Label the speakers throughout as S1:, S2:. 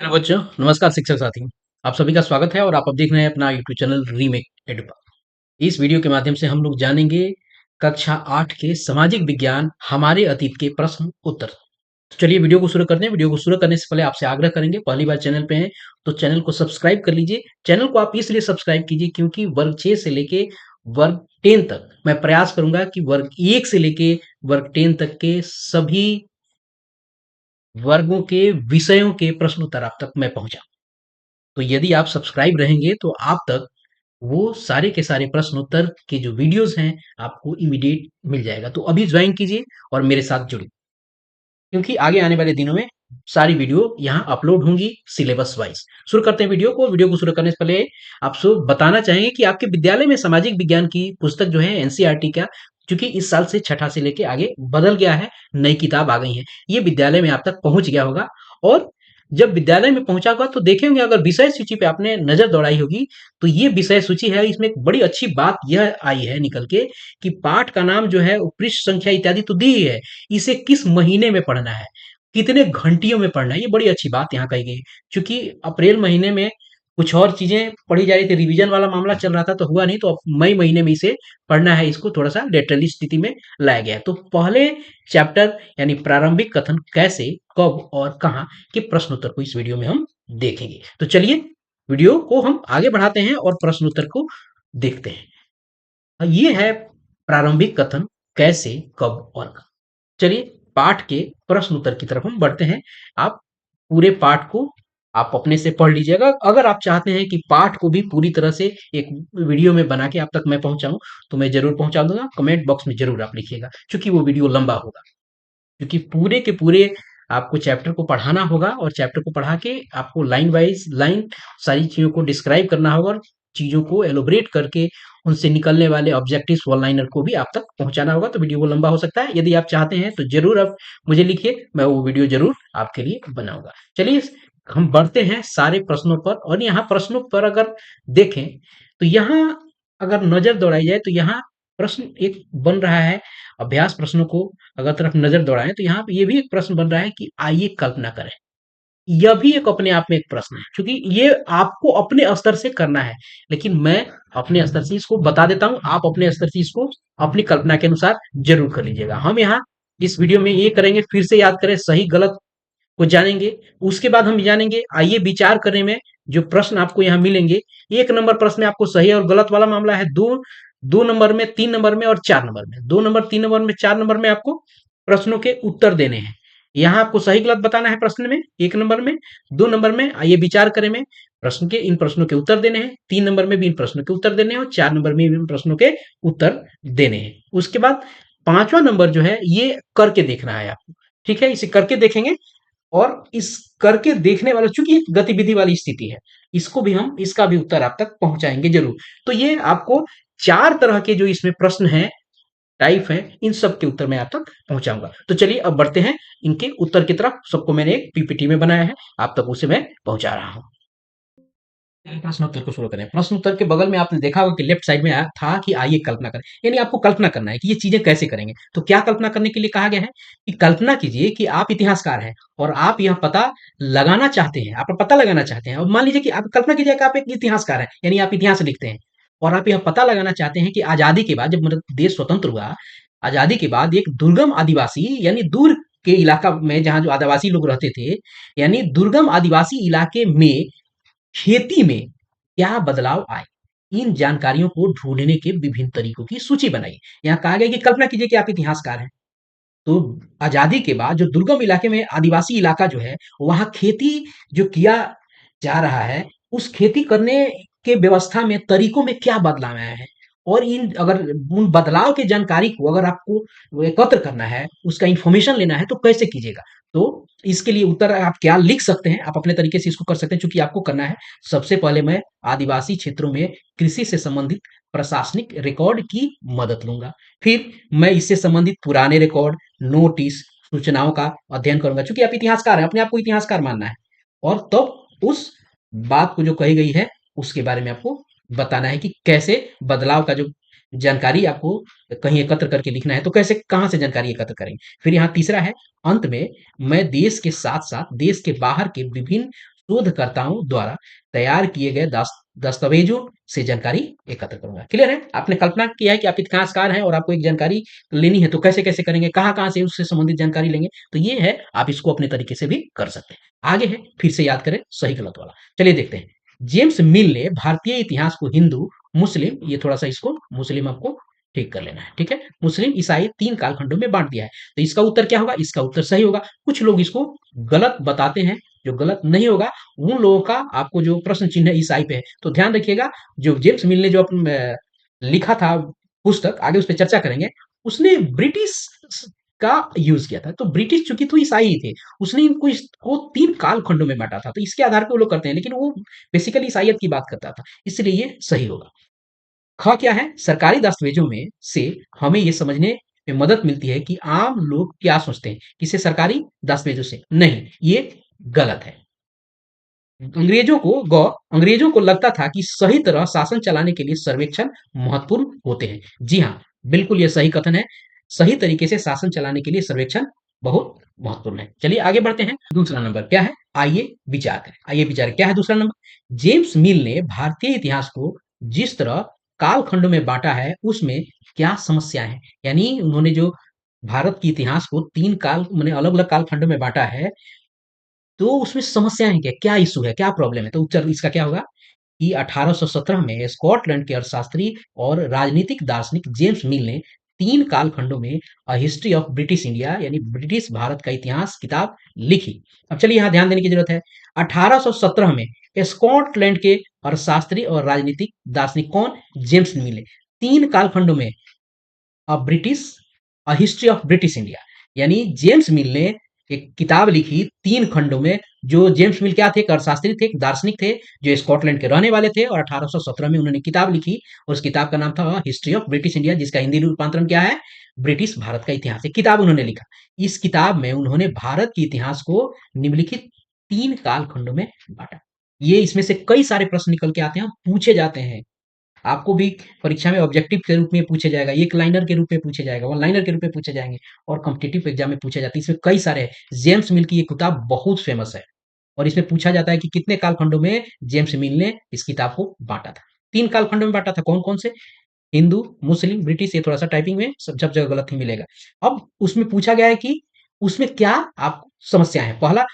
S1: Hello बच्चों, नमस्कार शिक्षक साथी। आप सभी का स्वागत है और आप अब देख रहे हैं अपना यूट्यूब चैनल रीमेक एडुपा। इस वीडियो के माध्यम से हम लोग जानेंगे कक्षा 8 के सामाजिक विज्ञान हमारे अतीत के प्रश्न उत्तर। तो चलिए वीडियो को शुरू करते हैं। वीडियो को शुरू करने से पहले आपसे आग्रह करेंगे, पहली बार चैनल पे हैं तो चैनल को सब्सक्राइब कर लीजिए। चैनल को आप इसलिए सब्सक्राइब कीजिए क्योंकि वर्ग 6 से लेके वर्ग 10 तक मैं प्रयास करूंगा कि वर्ग 1 से लेके वर्ग 10 तक के सभी वर्गों के विषयों के प्रश्न उत्तर आप तक मैं पहुंचा। तो यदि आप सब्सक्राइब रहेंगे तो आप तक वो सारे के सारे प्रश्न उत्तर के जो वीडियोस हैं आपको इमीडिएट मिल जाएगा। तो अभी ज्वाइन कीजिए और मेरे साथ जुड़िए क्योंकि आगे आने वाले दिनों में सारी वीडियो यहाँ अपलोड होंगी सिलेबस वाइज। शुरू करते हैं वीडियो को शुरू करने से पहले आपसे बताना चाहेंगे कि आपके विद्यालय में सामाजिक विज्ञान की पुस्तक जो है एनसीईआरटी का, चूंकि इस साल से छठा से लेके आगे बदल गया है, नई किताब आ गई है, ये विद्यालय में आप तक पहुंच गया होगा। और जब विद्यालय में पहुंचा होगा तो देखे होंगे, अगर विषय सूची पे आपने नजर दौड़ाई होगी तो ये विषय सूची है। इसमें एक बड़ी अच्छी बात यह आई है निकल के कि पाठ का नाम जो है वो पृष्ठ संख्या इत्यादि तो दी ही है, इसे किस महीने में पढ़ना है, कितने घंटियों में पढ़ना है, ये बड़ी अच्छी बात यहाँ कही गई। चूंकि अप्रैल महीने में कुछ और चीजें पढ़ी जा रही थी, रिवीजन वाला मामला चल रहा था तो हुआ नहीं, तो अब मई महीने में इसे पढ़ना है, इसको थोड़ा सा लेटरली स्थिति में लाया गया है। तो पहले चैप्टर यानी प्रारंभिक कथन कैसे, कब और कहाँ के प्रश्न उत्तर को इस वीडियो में हम देखेंगे। तो चलिए वीडियो को हम आगे बढ़ाते हैं और प्रश्न उत्तर को देखते हैं। ये है प्रारंभिक कथन कैसे, कब और कहाँ। चलिए पाठ के प्रश्न उत्तर की तरफ हम बढ़ते हैं। आप पूरे पाठ को आप अपने से पढ़ लीजिएगा। अगर आप चाहते हैं कि पाठ को भी पूरी तरह से एक वीडियो में बना के आप तक मैं पहुंचाऊं तो मैं जरूर पहुंचा दूंगा। कमेंट बॉक्स में जरूर आप लिखिएगा, क्योंकि वो वीडियो लंबा होगा, क्योंकि पूरे के पूरे आपको चैप्टर को पढ़ाना होगा और चैप्टर को पढ़ा के आपको लाइन वाइज लाइन सारी चीजों को डिस्क्राइब करना होगा और चीजों को एलोबरेट करके उनसे निकलने वाले ऑब्जेक्टिव्स वन लाइनर को भी आप तक पहुंचाना होगा। तो वीडियो वो लंबा हो सकता है। यदि आप चाहते हैं तो जरूर आप मुझे लिखिए, मैं वो वीडियो जरूर आपके लिए बनाऊंगा। चलिए हम बढ़ते हैं सारे प्रश्नों पर। और यहाँ प्रश्नों पर अगर देखें तो यहाँ अगर नजर दौड़ाई जाए तो यहाँ प्रश्न एक बन रहा है। अभ्यास प्रश्नों को अगर तरफ नजर दौड़ाएं तो यहाँ पे ये भी एक प्रश्न बन रहा है कि आइए कल्पना करें। यह भी एक अपने आप में एक प्रश्न है, क्योंकि ये आपको अपने स्तर से करना है, लेकिन मैं अपने स्तर से इसको बता देता हूं, आप अपने स्तर से इसको अपनी कल्पना के अनुसार जरूर कर लीजिएगा। हम यहाँ इस वीडियो में ये करेंगे, फिर से याद करें, सही गलत को जानेंगे। उसके बाद हम जानेंगे आइए विचार करने में जो प्रश्न आपको यहाँ मिलेंगे। एक नंबर प्रश्न में आपको सही और गलत वाला मामला है, दो दो नंबर में, तीन नंबर में और चार नंबर में, दो नंबर, तीन नंबर में, चार नंबर में आपको प्रश्नों के उत्तर देने हैं। यहाँ आपको सही गलत बताना है प्रश्न में एक नंबर में, दो नंबर में आइए विचार करें में प्रश्न के इन प्रश्नों के उत्तर देने हैं, तीन नंबर में भी इन प्रश्नों के उत्तर देने हैं और चार नंबर में भी इन प्रश्नों के उत्तर देने हैं। उसके बाद पांचवा नंबर जो है ये करके देखना है आपको। ठीक है, इसे करके देखेंगे और इस करके देखने वाला, चूंकि एक गतिविधि वाली स्थिति है, इसको भी हम इसका भी उत्तर आप तक पहुंचाएंगे जरूर। तो ये आपको चार तरह के जो इसमें प्रश्न हैं, टाइप हैं, इन सब के उत्तर मैं आप तक पहुंचाऊंगा। तो चलिए अब बढ़ते हैं इनके उत्तर की तरफ। सबको मैंने एक पीपीटी में बनाया है, आप तक उसे मैं पहुंचा रहा हूं। प्रश्न उत्तर को शुरू करें। प्रश्न उत्तर के बगल में आपने देखा होगा कि लेफ्ट साइड में आया था कि आइए कल्पना करें, यानी आपको कल्पना करना है कि ये चीजें कैसे करेंगे। तो क्या कल्पना करने के लिए कहा गया है कि कल्पना कीजिए कि आप इतिहासकार हैं और आप यह पता लगाना चाहते हैं, आप पता लगाना चाहते हैं। और मान लीजिए कि आप कल्पना कीजिए कि आप एक इतिहासकार हैं, यानी आप इतिहास लिखते हैं और आप यह पता लगाना चाहते हैं कि आजादी के बाद, जब मतलब देश स्वतंत्र हुआ, आजादी के बाद एक दुर्गम आदिवासी यानी दूर के इलाका में जहां जो आदिवासी लोग रहते थे, यानी दुर्गम आदिवासी इलाके में खेती में क्या बदलाव आए, इन जानकारियों को ढूंढने के विभिन्न तरीकों की सूची बनाइए। यहाँ कहा गया कि कल्पना कीजिए कि आप इतिहासकार हैं, तो आजादी के बाद जो दुर्गम इलाके में आदिवासी इलाका जो है, वहां खेती जो किया जा रहा है, उस खेती करने के व्यवस्था में तरीकों में क्या बदलाव आया है, और इन अगर उन बदलाव की जानकारी को अगर आपको एकत्र करना है, उसका इंफॉर्मेशन लेना है, तो कैसे कीजिएगा। तो इसके लिए उत्तर आप क्या लिख सकते हैं, आप अपने तरीके से इसको कर सकते हैं। चूंकि आपको करना है, सबसे पहले मैं आदिवासी क्षेत्रों में कृषि से संबंधित प्रशासनिक रिकॉर्ड की मदद लूंगा। फिर मैं इससे संबंधित पुराने रिकॉर्ड, नोटिस, सूचनाओं का अध्ययन करूंगा। चूंकि आप इतिहासकार हैं, अपने आप को इतिहासकार मानना है, और तब उस बात को जो कही गई है उसके बारे में आपको बताना है कि कैसे बदलाव का जो जानकारी आपको कहीं एकत्र करके लिखना है, तो कैसे कहां से जानकारी एकत्र करेंगे। फिर यहाँ तीसरा है, अंत में मैं देश के साथ साथ देश के बाहर के विभिन्न शोधकर्ताओं द्वारा तैयार किए गए दस्तावेजों से जानकारी एकत्र करूंगा। क्लियर है? आपने कल्पना किया है कि आप इतिहासकार हैं और आपको एक जानकारी लेनी है, तो कैसे कैसे करेंगे, कहाँ कहाँ से उससे संबंधित जानकारी लेंगे, तो ये है, आप इसको अपने तरीके से भी कर सकते हैं। आगे है, फिर से याद करें सही गलत वाला। चलिए देखते हैं। जेम्स मिल ने भारतीय इतिहास को हिंदू, मुस्लिम, ये थोड़ा सा इसको मुस्लिम आपको ठीक कर लेना है, ठीक है, मुस्लिम ईसाई तीन कालखंडों में बांट दिया है। तो इसका उत्तर क्या होगा? इसका उत्तर सही होगा। कुछ लोग इसको गलत बताते हैं, जो गलत नहीं होगा उन लोगों का आपको जो प्रश्न चिन्ह है ईसाई पे है, तो ध्यान रखिएगा। जो जेम्स मिल ने जो लिखा था पुस्तक, आगे उस पर चर्चा करेंगे, उसने ब्रिटिश का यूज किया था। तो ब्रिटिश चूंकि तो ईसाई ही थे, उसने इनको इसको तीन काल खंडों में बांटा था, तो इसके आधार पर वो लोग करते हैं, लेकिन वो बेसिकली ईसाइयत की बात करता था, इसलिए ये सही होगा। ख क्या है? सरकारी दस्तावेजों में से हमें ये समझने में मदद मिलती है कि आम लोग क्या सोचते हैं, किसे? सरकारी दस्तावेजों से नहीं, ये गलत है। अंग्रेजों को लगता था कि सही तरह शासन चलाने के लिए सर्वेक्षण महत्वपूर्ण होते हैं। जी हाँ, बिल्कुल ये सही कथन है। सही तरीके से शासन चलाने के लिए सर्वेक्षण बहुत महत्वपूर्ण है। चलिए आगे बढ़ते हैं। दूसरा नंबर क्या है? आइए विचार करें। आइए विचार क्या है दूसरा नंबर? जेम्स मिल ने भारतीय इतिहास को जिस तरह काल खंडों में बांटा है, उसमें क्या समस्या है? यानी उन्होंने जो भारत के इतिहास को तीन काल माने अलग अलग काल खंडों में बांटा है, तो उसमें समस्याएँ क्या? क्या इश्यू है? क्या प्रॉब्लम है? तो उत्तर इसका क्या होगा कि 1817 में स्कॉटलैंड के अर्थशास्त्री और राजनीतिक दार्शनिक जेम्स मिल ने 3 कालखंडों में a history of British India यानी ब्रिटिश भारत का इतिहास किताब लिखी। अब चलिए यहाँ ध्यान देने की ज़रूरत है। 1817 में स्कॉटलैंड के अर्थशास्त्री और राजनीतिक दार्शनिक कौन? जेम्स मिल ने 3 कालखंडों में a British a history of British India यानी जेम्स मिल ने एक किताब लिखी 3 खंडों में। जो जेम्स मिल क्या थे? एक अर्थशास्त्री थे, एक दार्शनिक थे, जो स्कॉटलैंड के रहने वाले थे, और 1817 में उन्होंने किताब लिखी और उस किताब का नाम था हिस्ट्री ऑफ ब्रिटिश इंडिया, जिसका हिंदी रूपांतरण क्या है? ब्रिटिश भारत का इतिहास। एक किताब उन्होंने लिखा। इस किताब में उन्होंने भारत के इतिहास को निम्नलिखित 3 काल खंडों में बाँटा। ये इसमें से कई सारे प्रश्न निकल के आते हैं, पूछे जाते हैं। आपको भी परीक्षा में ऑब्जेक्टिव के रूप में पूछे जाएगा, एक लाइनर के रूप में पूछे जाएगा, वन लाइनर के रूप में पूछे जाएंगे, और कॉम्पिटिटिव एग्जाम में पूछे जाते हैं। इसमें कई सारे हैं। जेम्स मिल की ये किताब बहुत फेमस है, और इसमें पूछा जाता है कि कितने कालखंडों में जेम्स मिल ने इस किताब को बांटा था? 3 कालखंडों में बांटा था। कौन-कौन से? हिंदू, मुस्लिम, ब्रिटिश। ये थोड़ा-सा टाइपिंग में सब जगह गलत ही मिलेगा। अब उसमें पूछा गया है कि उसमें क्या आपको समस्या है? पहला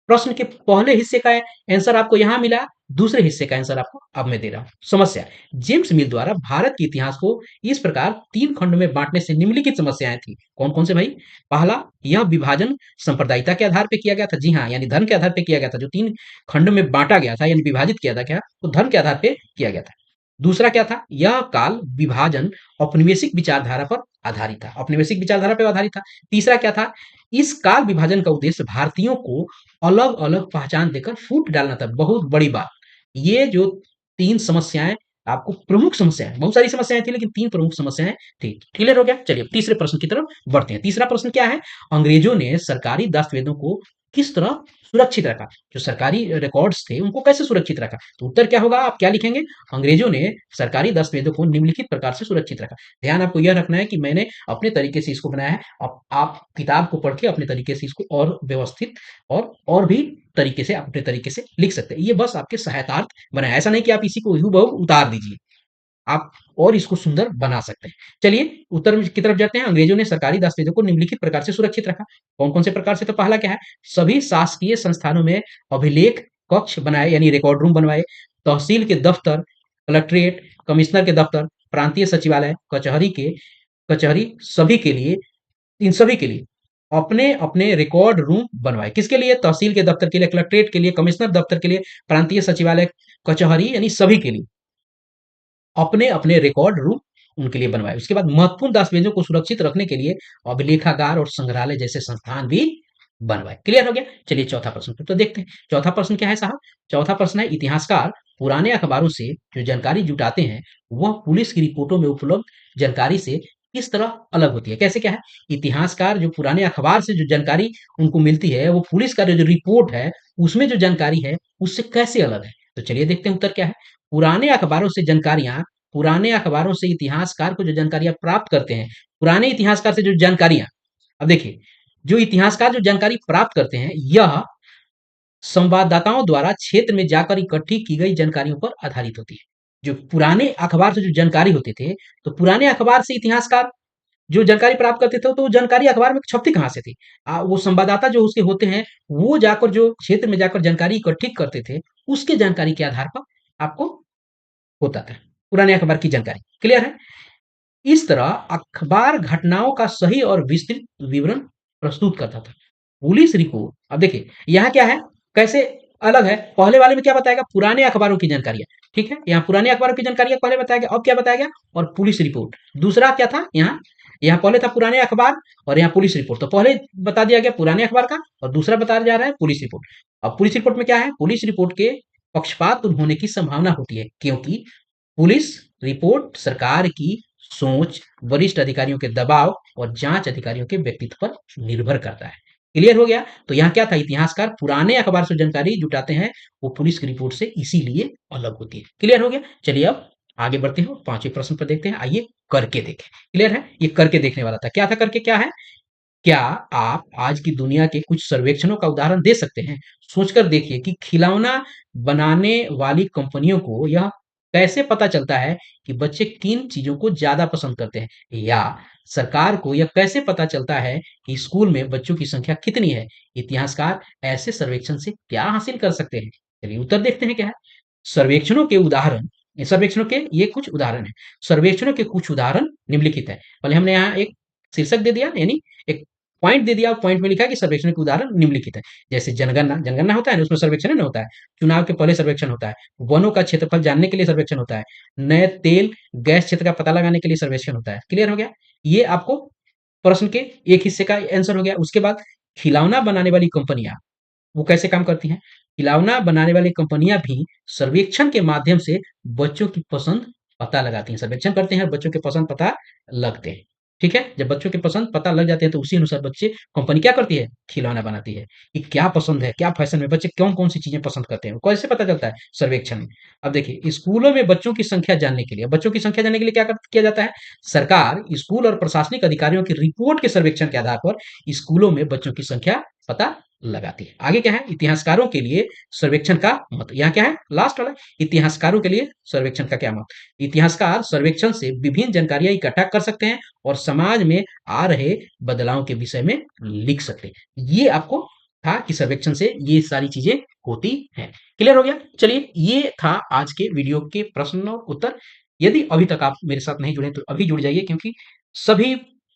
S1: प्रश्न के पहले हिस्से का आंसर आपको यहाँ मिला, दूसरे हिस्से का आंसर आपको अब मैं दे रहा हूँ। समस्या, जेम्स मिल द्वारा भारत के इतिहास को इस प्रकार 3 खंडों में बाँटने से निम्नलिखित समस्याएँ थी। कौन-कौन से भाई? पहला, यह विभाजन सांप्रदायिकता के आधार पे किया गया था। जी हाँ, यानी धर्म के आधार पे किया गया था। जो 3 खंड में बाँटा गया था यानी विभाजित किया था क्या? तो धर्म के आधार पे किया गया था। दूसरा क्या था? यह काल विभाजन औपनिवेशिक विचारधारा पर आधारित था। औपनिवेशिक विचारधारा पे आधारित था। तीसरा क्या था? इस काल विभाजन का उद्देश्य भारतीयों को अलग-अलग पहचान देकर फूट डालना था। बहुत बड़ी बात। ये जो 3 समस्याएँ आपको प्रमुख समस्याएँ, बहुत सारी समस्याएँ थी लेकिन 3 प्रमुख समस्याएँ थी। क्लियर हो गया? चलिए अब तीसरे प्रश्न की तरफ बढ़ते हैं। तीसरा प्रश्न क्या है? अंग्रेजों ने सरकारी दस्तावेज़ों को किस तरह सुरक्षित रखा? जो सरकारी रिकॉर्ड्स थे उनको कैसे सुरक्षित रखा? तो उत्तर क्या होगा? आप क्या लिखेंगे? अंग्रेजों ने सरकारी दस्तावेज़ों को निम्नलिखित प्रकार से सुरक्षित रखा। ध्यान आपको यह रखना है कि मैंने अपने तरीके से इसको बनाया है। अब आप किताब को पढ़ के अपने तरीके से इसको और व्यवस्थित और भी तरीके से अपने तरीके से लिख सकते हैं। ये बस आपके सहायतार्थ बनाया है। ऐसा नहीं कि आप इसी को हूबहू उतार दीजिए। आप और इसको सुंदर बना सकते हैं। चलिए उत्तर की तरफ जाते हैं। अंग्रेजों ने सरकारी दस्तावेज़ों को निम्नलिखित प्रकार से सुरक्षित रखा। कौन-कौन से प्रकार से? तो पहला क्या है? सभी शासकीय संस्थानों में अभिलेख कक्ष बनाए यानी रिकॉर्ड रूम बनवाए। तहसील के दफ्तर, कलेक्ट्रेट, कमिश्नर के दफ्तर, प्रांतीय सचिवालय, कचहरी सभी के लिए इन सभी के लिए अपने-अपने रिकॉर्ड रूम बनवाए। किसके लिए? तहसील के दफ्तर के लिए, कलेक्ट्रेट के लिए, कमिश्नर दफ्तर के लिए, प्रांतीय सचिवालय, कचहरी यानी सभी के लिए अपने-अपने रिकॉर्ड रूम उनके लिए बनवाए। उसके बाद महत्वपूर्ण दस्तावेजों को सुरक्षित रखने के लिए अभिलेखागार और संग्रहालय जैसे संस्थान भी बनवाए। क्लियर हो गया? चलिए चौथा प्रश्न तो देखते हैं। चौथा प्रश्न क्या है साहब? चौथा प्रश्न है, इतिहासकार पुराने अखबारों से जो जानकारी जुटाते हैं, वह पुलिस की रिपोर्टों में उपलब्ध जानकारी से किस तरह अलग होती है? कैसे क्या है? इतिहासकार जो पुराने अखबार से जो जानकारी उनको मिलती है, वो पुलिस का जो रिपोर्ट है, उसमें जो जानकारी है, उससे कैसे अलग है? तो चलिए देखते हैं उत्तर क्या है। पुराने अखबारों से जानकारियाँ पुराने अखबारों से इतिहासकार को जो जानकारियाँ प्राप्त करते हैं, पुराने इतिहासकार से जो जानकारियाँ अब देखिए, जो इतिहासकार जो जानकारी प्राप्त करते हैं, यह संवाददाताओं द्वारा क्षेत्र में जाकर इकट्ठी की गई जानकारियों पर आधारित होती है। जो पुराने अखबार से जो जानकारी होते थे, तो पुराने अखबार से इतिहासकार जो जानकारी प्राप्त करते थे, तो वो जानकारी अखबार में छपती कहाँ से थी? वो संवाददाता जो उसके होते हैं, वो जाकर जो क्षेत्र में जाकर जानकारी इकट्ठी करते थे, उसके जानकारी के आधार पर आपको होता था, पुराने अखबार की जानकारी। क्लियर है? इस तरह अखबार घटनाओं का सही और विस्तृत विवरण प्रस्तुत करता था। पुलिस रिपोर्ट अब देखिए यहाँ क्या है, कैसे अलग है। पहले वाले में क्या बताया गया, पुराने अखबारों की जानकारियां, ठीक है, यहाँ पुराने अखबारों की जानकारियां पहले बताया गया, अब क्या बताया गया, और पुलिस रिपोर्ट दूसरा क्या था यहाँ। यहाँ पहले था पुराने अखबार और यहाँ पुलिस रिपोर्ट, तो पहले बता दिया गया पुराने अखबार का और दूसरा बताया जा रहा है पुलिस रिपोर्ट। अब पुलिस रिपोर्ट में क्या है, पुलिस रिपोर्ट के पक्षपात होने की संभावना होती है, क्योंकि पुलिस रिपोर्ट सरकार की सोच, वरिष्ठ अधिकारियों के दबाव और जांच अधिकारियों के व्यक्तित्व पर निर्भर करता है। क्लियर हो गया? तो यहाँ क्या था, इतिहासकार पुराने अखबार से जानकारी जुटाते हैं, वो पुलिस की रिपोर्ट से इसीलिए अलग होती है। क्लियर हो गया? चलिए अब आगे बढ़ते हैं, पांचवें प्रश्न पर देखते हैं। आइए करके देखें। क्लियर है? ये करके देखने वाला था। क्या था करके, क्या है? क्या आप आज की दुनिया के कुछ सर्वेक्षणों का उदाहरण दे सकते हैं? सोचकर देखिए कि खिलौना बनाने वाली कंपनियों को यह कैसे पता चलता है कि बच्चे किन चीजों को ज्यादा पसंद करते हैं, या सरकार को यह कैसे पता चलता है कि स्कूल में बच्चों की संख्या कितनी है। इतिहासकार ऐसे सर्वेक्षण से क्या हासिल कर सकते हैं? चलिए उत्तर देखते हैं क्या है। सर्वेक्षणों के उदाहरण, सर्वेक्षणों के ये कुछ उदाहरण है। सर्वेक्षणों के कुछ उदाहरण निम्नलिखित है। पहले हमने यहाँ एक शीर्षक दे दिया, यानी एक पॉइंट दे दिया, पॉइंट में लिखा है कि सर्वेक्षण के उदाहरण निम्नलिखित है। जैसे जनगणना, जनगणना होता है ना, उसमें सर्वेक्षण होता है। चुनाव के पहले सर्वेक्षण होता है। वनों का क्षेत्रफल जानने के लिए सर्वेक्षण होता है। नए तेल गैस क्षेत्र का पता लगाने के लिए सर्वेक्षण होता है। क्लियर हो गया? ये आपको प्रश्न के एक हिस्से का आंसर हो गया। उसके बाद खिलौना बनाने वाली कंपनियां वो कैसे काम करती हैं? खिलौना बनाने वाली कंपनियां भी सर्वेक्षण के माध्यम से बच्चों की पसंद पता लगाती हैं। सर्वेक्षण करते हैं, बच्चों के पसंद पता लगते हैं। ठीक है? जब बच्चों के पसंद पता लग जाते हैं, तो उसी अनुसार बच्चे कंपनी क्या करती है? खिलौना बनाती है। कि क्या पसंद है, क्या फैशन में बच्चे कौन-कौन सी चीजें पसंद करते हैं, कैसे पता चलता है? सर्वेक्षण में। अब देखिए, स्कूलों में बच्चों की संख्या जानने के लिए, बच्चों की संख्या जानने के लिए किया जाता है? सरकार स्कूल और प्रशासनिक अधिकारियों की रिपोर्ट के सर्वेक्षण के आधार पर स्कूलों में बच्चों की संख्या पता लगाती है। आगे क्या है? इतिहासकारों के लिए सर्वेक्षण का महत्व। यहाँ क्या है? लास्ट वाला, इतिहासकारों के लिए सर्वेक्षण का क्या महत्व। इतिहासकार सर्वेक्षण से विभिन्न जानकारियां इकट्ठा कर सकते हैं और समाज में आ रहे बदलाव के विषय में लिख सकते हैं। ये आपको था कि सर्वेक्षण से ये सारी चीजें होती हैं। क्लियर हो गया? चलिए, ये था आज के वीडियो के प्रश्न और उत्तर। यदि अभी तक आप मेरे साथ नहीं जुड़े तो अभी जुड़ जाइए, क्योंकि सभी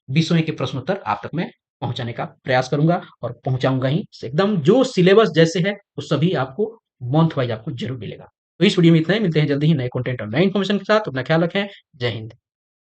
S1: विषयों के प्रश्नोत्तर आप तक मैं पहुंचाने का प्रयास करूंगा और पहुंचाऊंगा ही। एकदम जो सिलेबस जैसे है वो सभी आपको मंथ वाइज आपको जरूर मिलेगा। तो इस वीडियो में इतना ही, मिलते हैं जल्दी ही नए कंटेंट और नए इन्फॉर्मेशन के साथ। अपना ख्याल रखें। जय हिंद।